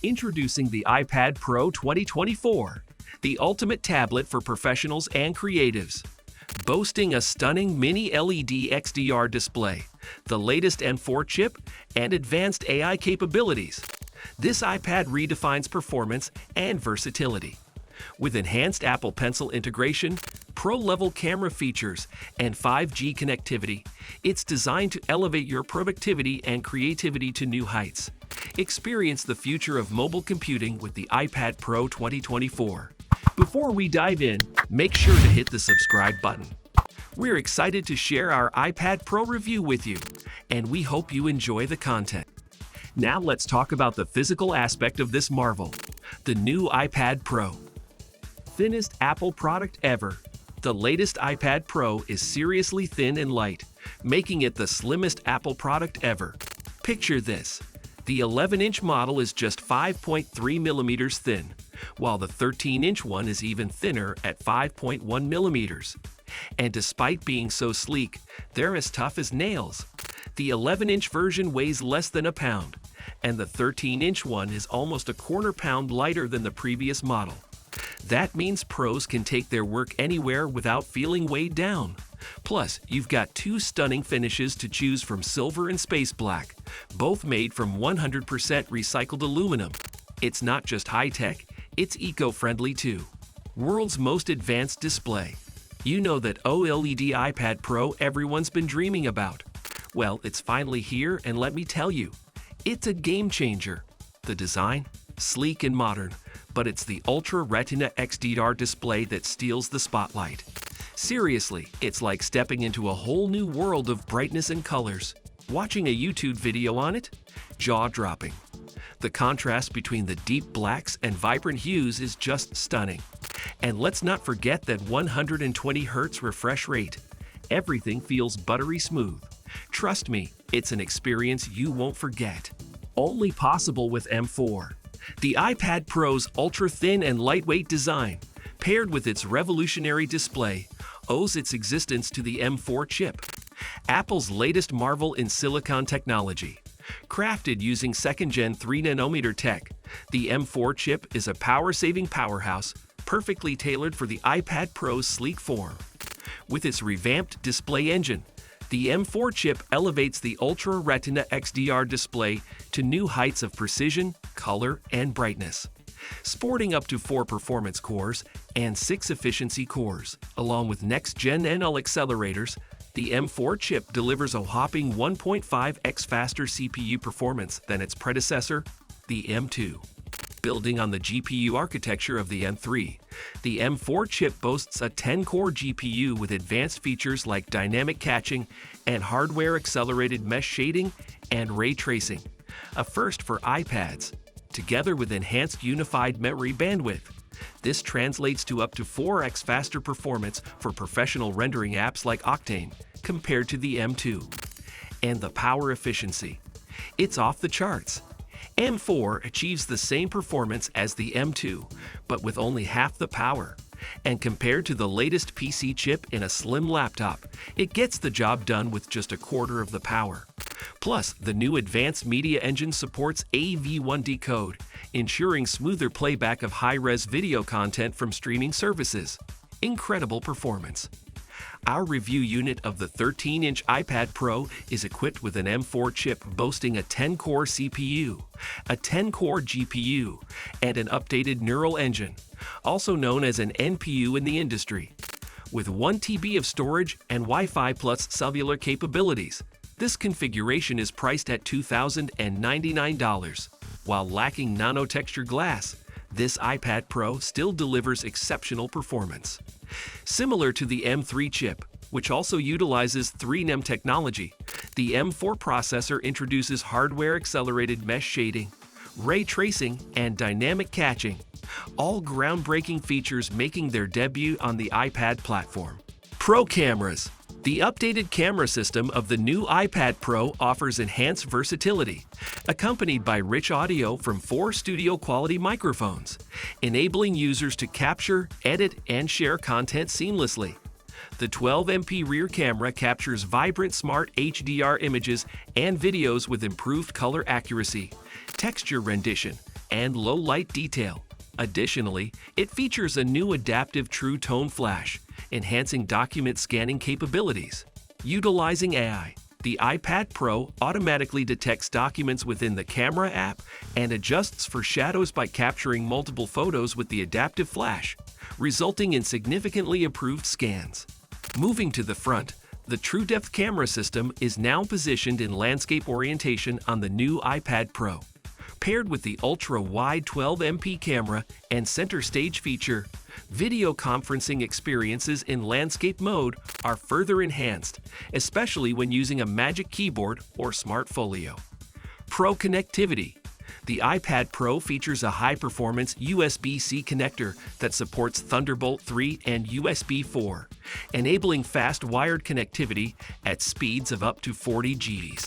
Introducing the iPad Pro 2024, the ultimate tablet for professionals and creatives. Boasting a stunning mini LED XDR display, the latest M4 chip, and advanced AI capabilities, this iPad redefines performance and versatility. With enhanced Apple Pencil integration, pro-level camera features, and 5G connectivity, it's designed to elevate your productivity and creativity to new heights. Experience the future of mobile computing with the iPad Pro 2024. Before we dive in, make sure to hit the subscribe button. We're excited to share our iPad Pro review with you, and we hope you enjoy the content. Now let's talk about the physical aspect of this marvel, the new iPad Pro. Thinnest Apple product ever. The latest iPad Pro is seriously thin and light, making it the slimmest Apple product ever. Picture this. The 11-inch model is just 5.3 millimeters thin, while the 13-inch one is even thinner at 5.1 millimeters. And despite being so sleek, they're as tough as nails. The 11-inch version weighs less than a pound, and the 13-inch one is almost a quarter pound lighter than the previous model. That means pros can take their work anywhere without feeling weighed down. Plus, you've got two stunning finishes to choose from: silver and space black, both made from 100% recycled aluminum. It's not just high-tech, it's eco-friendly too. World's most advanced display. You know that OLED iPad Pro everyone's been dreaming about. Well, it's finally here, and let me tell you, it's a game changer. The design? Sleek and modern, but it's the Ultra Retina XDR display that steals the spotlight. Seriously, it's like stepping into a whole new world of brightness and colors. Watching a YouTube video on it? Jaw-dropping. The contrast between the deep blacks and vibrant hues is just stunning. And let's not forget that 120 Hz refresh rate. Everything feels buttery smooth. Trust me, it's an experience you won't forget. Only possible with M4. The iPad Pro's ultra-thin and lightweight design, paired with its revolutionary display, owes its existence to the M4 chip, Apple's latest marvel in silicon technology. Crafted using second-gen 3nm tech, the M4 chip is a power-saving powerhouse, perfectly tailored for the iPad Pro's sleek form. With its revamped display engine, the M4 chip elevates the Ultra Retina XDR display to new heights of precision, color, and brightness. Sporting up to 4 performance cores and 6 efficiency cores, along with next-gen NL accelerators, the M4 chip delivers a whopping 1.5x faster CPU performance than its predecessor, the M2. Building on the GPU architecture of the M3, the M4 chip boasts a 10-core GPU with advanced features like dynamic catching and hardware-accelerated mesh shading and ray tracing, a first for iPads, together with enhanced unified memory bandwidth. This translates to up to 4x faster performance for professional rendering apps like Octane compared to the M2. And the power efficiency. It's off the charts. M4 achieves the same performance as the M2, but with only half the power. And compared to the latest PC chip in a slim laptop, it gets the job done with just a quarter of the power. Plus, the new advanced media engine supports AV1 decode, ensuring smoother playback of high-res video content from streaming services. Incredible performance. Our review unit of the 13-inch iPad Pro is equipped with an M4 chip boasting a 10-core CPU, a 10-core GPU, and an updated neural engine, also known as an NPU in the industry. With 1 TB of storage and Wi-Fi plus cellular capabilities, this configuration is priced at $2,099. While lacking nano-texture glass, this iPad Pro still delivers exceptional performance. Similar to the M3 chip, which also utilizes 3nm technology, the M4 processor introduces hardware-accelerated mesh shading, ray tracing, and dynamic catching, all groundbreaking features making their debut on the iPad platform. Pro cameras. The updated camera system of the new iPad Pro offers enhanced versatility, accompanied by rich audio from 4 studio-quality microphones, enabling users to capture, edit, and share content seamlessly. The 12MP rear camera captures vibrant smart HDR images and videos with improved color accuracy, texture rendition, and low light detail. Additionally, it features a new adaptive True Tone flash, enhancing document scanning capabilities. Utilizing AI, the iPad Pro automatically detects documents within the camera app and adjusts for shadows by capturing multiple photos with the adaptive flash, resulting in significantly improved scans. Moving to the front, the TrueDepth camera system is now positioned in landscape orientation on the new iPad Pro. Paired with the ultra-wide 12MP camera and center stage feature, video conferencing experiences in landscape mode are further enhanced, especially when using a Magic Keyboard or Smart Folio. Pro connectivity. The iPad Pro features a high-performance USB-C connector that supports Thunderbolt 3 and USB 4, enabling fast wired connectivity at speeds of up to 40 Gs.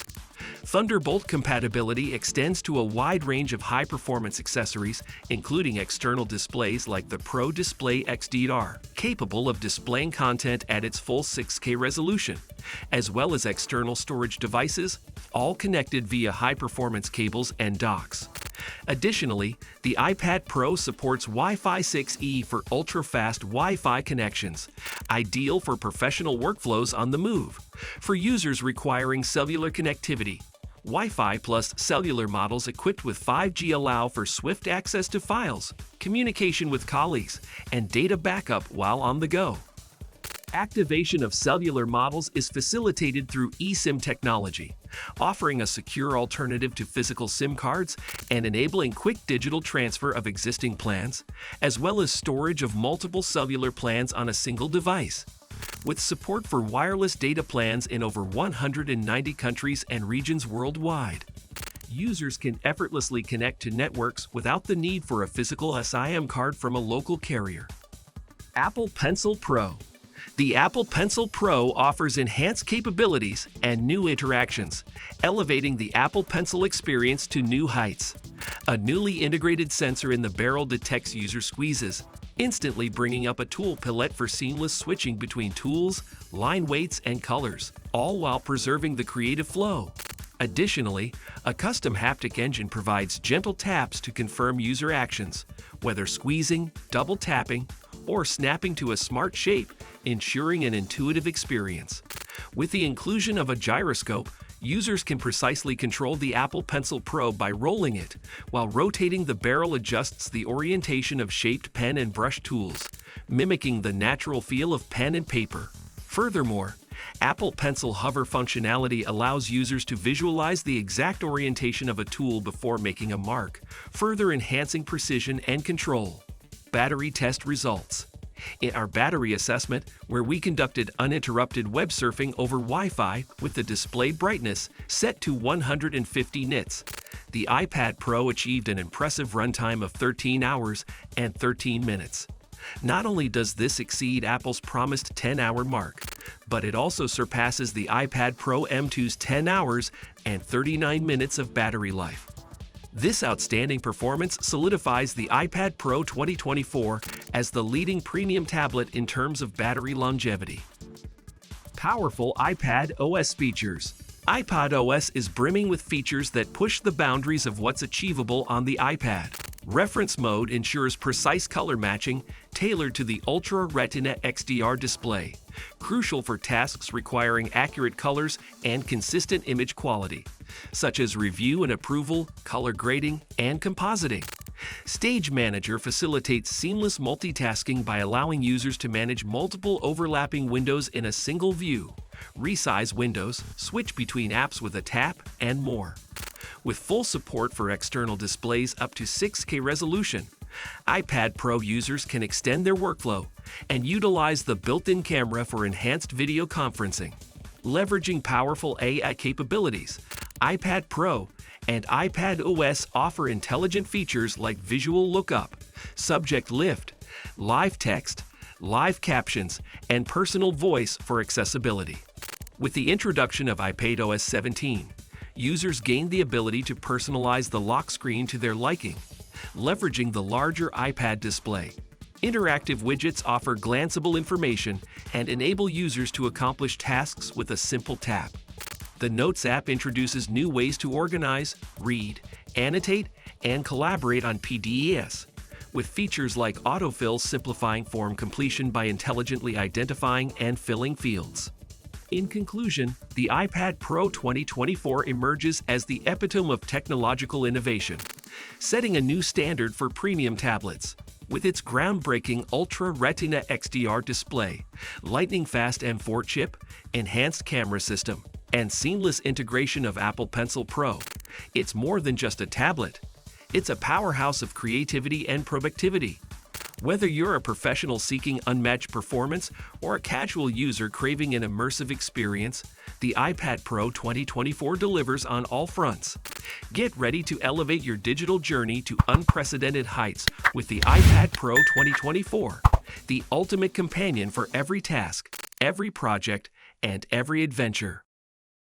Thunderbolt compatibility extends to a wide range of high-performance accessories, including external displays like the Pro Display XDR, capable of displaying content at its full 6K resolution, as well as external storage devices, all connected via high-performance cables and docks. Additionally, the iPad Pro supports Wi-Fi 6E for ultra-fast Wi-Fi connections, ideal for professional workflows on the move. For users requiring cellular connectivity, Wi-Fi plus cellular models equipped with 5G allow for swift access to files, communication with colleagues, and data backup while on the go. Activation of cellular models is facilitated through eSIM technology, offering a secure alternative to physical SIM cards and enabling quick digital transfer of existing plans, as well as storage of multiple cellular plans on a single device. With support for wireless data plans in over 190 countries and regions worldwide, users can effortlessly connect to networks without the need for a physical SIM card from a local carrier. Apple Pencil Pro. The Apple Pencil Pro offers enhanced capabilities and new interactions, elevating the Apple Pencil experience to new heights. A newly integrated sensor in the barrel detects user squeezes, instantly bringing up a tool palette for seamless switching between tools, line weights, and colors, all while preserving the creative flow. Additionally, a custom haptic engine provides gentle taps to confirm user actions, whether squeezing, double tapping, or snapping to a smart shape, ensuring an intuitive experience. With the inclusion of a gyroscope, users can precisely control the Apple Pencil Pro by rolling it, while rotating the barrel adjusts the orientation of shaped pen and brush tools, mimicking the natural feel of pen and paper. Furthermore, Apple Pencil Hover functionality allows users to visualize the exact orientation of a tool before making a mark, further enhancing precision and control. Battery test results. In our battery assessment, where we conducted uninterrupted web surfing over Wi-Fi with the display brightness set to 150 nits, the iPad Pro achieved an impressive runtime of 13 hours and 13 minutes. Not only does this exceed Apple's promised 10-hour mark, but it also surpasses the iPad Pro M2's 10 hours and 39 minutes of battery life. This outstanding performance solidifies the iPad Pro 2024 as the leading premium tablet in terms of battery longevity. Powerful iPadOS features. iPadOS is brimming with features that push the boundaries of what's achievable on the iPad. Reference mode ensures precise color matching tailored to the Ultra Retina XDR display, crucial for tasks requiring accurate colors and consistent image quality, such as review and approval, color grading, and compositing. Stage Manager facilitates seamless multitasking by allowing users to manage multiple overlapping windows in a single view, resize windows, switch between apps with a tap, and more. With full support for external displays up to 6K resolution, iPad Pro users can extend their workflow and utilize the built-in camera for enhanced video conferencing. Leveraging powerful AI capabilities, iPad Pro and iPadOS offer intelligent features like visual lookup, subject lift, live text, live captions, and personal voice for accessibility. With the introduction of iPadOS 17, users gain the ability to personalize the lock screen to their liking, leveraging the larger iPad display. Interactive widgets offer glanceable information and enable users to accomplish tasks with a simple tap. The Notes app introduces new ways to organize, read, annotate, and collaborate on PDES, with features like autofill simplifying form completion by intelligently identifying and filling fields. In conclusion, the iPad Pro 2024 emerges as the epitome of technological innovation, setting a new standard for premium tablets. With its groundbreaking Ultra Retina XDR display, lightning-fast M4 chip, enhanced camera system, and seamless integration of Apple Pencil Pro, it's more than just a tablet. It's a powerhouse of creativity and productivity. Whether you're a professional seeking unmatched performance or a casual user craving an immersive experience, the iPad Pro 2024 delivers on all fronts. Get ready to elevate your digital journey to unprecedented heights with the iPad Pro 2024, the ultimate companion for every task, every project, and every adventure.